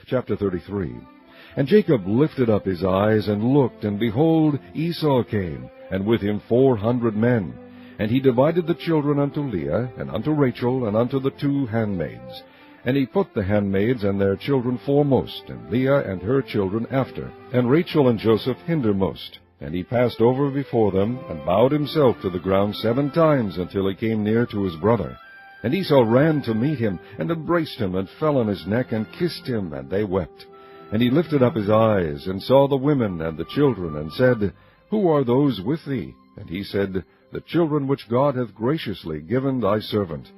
chapter 33. And Jacob lifted up his eyes and looked, and behold, Esau came, and with him 400 men. And he divided the children unto Leah, and unto Rachel, and unto the 2 handmaids. And he put the handmaids and their children foremost, and Leah and her children after, and Rachel and Joseph hindermost. And he passed over before them, and bowed himself to the ground 7 times, until he came near to his brother. And Esau ran to meet him, and embraced him, and fell on his neck, and kissed him, and they wept. And he lifted up his eyes, and saw the women and the children, and said, Who are those with thee? And he said, The children which God hath graciously given thy servant.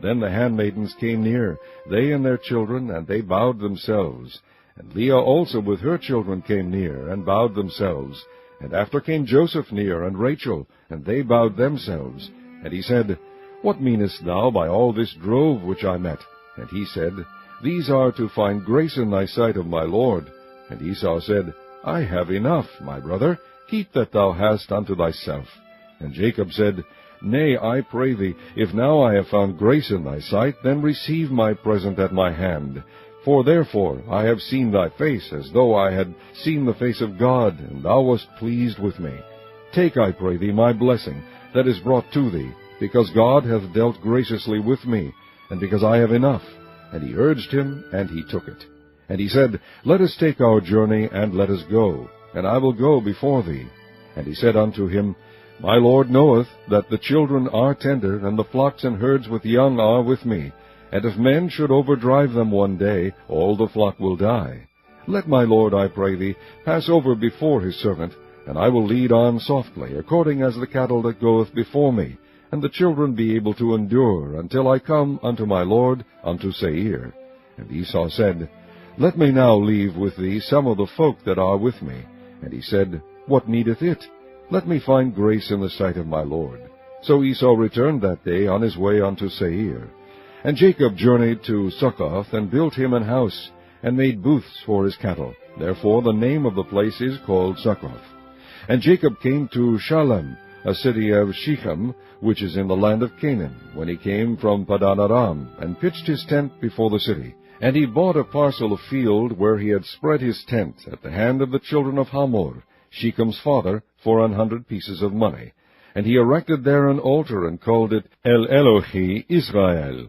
Then the handmaidens came near, they and their children, and they bowed themselves. And Leah also with her children came near, and bowed themselves. And after came Joseph near, and Rachel, and they bowed themselves. And he said, What meanest thou by all this drove which I met? And he said, These are to find grace in thy sight of my lord. And Esau said, I have enough, my brother, keep that thou hast unto thyself. And Jacob said, Nay, I pray thee, if now I have found grace in thy sight, then receive my present at my hand. For therefore I have seen thy face, as though I had seen the face of God, and thou wast pleased with me. Take, I pray thee, my blessing that is brought to thee, because God hath dealt graciously with me, and because I have enough. And he urged him, and he took it. And he said, Let us take our journey, and let us go, and I will go before thee. And he said unto him, My Lord knoweth that the children are tender, and the flocks and herds with young are with me. And if men should overdrive them one day, all the flock will die. Let my Lord, I pray thee, pass over before his servant, and I will lead on softly, according as the cattle that goeth before me, and the children be able to endure, until I come unto my Lord, unto Seir. And Esau said, Let me now leave with thee some of the folk that are with me. And he said, What needeth it? Let me find grace in the sight of my Lord. So Esau returned that day on his way unto Seir. And Jacob journeyed to Succoth, and built him an house, and made booths for his cattle. Therefore the name of the place is called Succoth. And Jacob came to Shalem, a city of Shechem, which is in the land of Canaan, when he came from Padan Aram, and pitched his tent before the city. And he bought a parcel of field where he had spread his tent at the hand of the children of Hamor, Shechem's father, for 100 pieces of money. And he erected there an altar, and called it El Elohi Israel.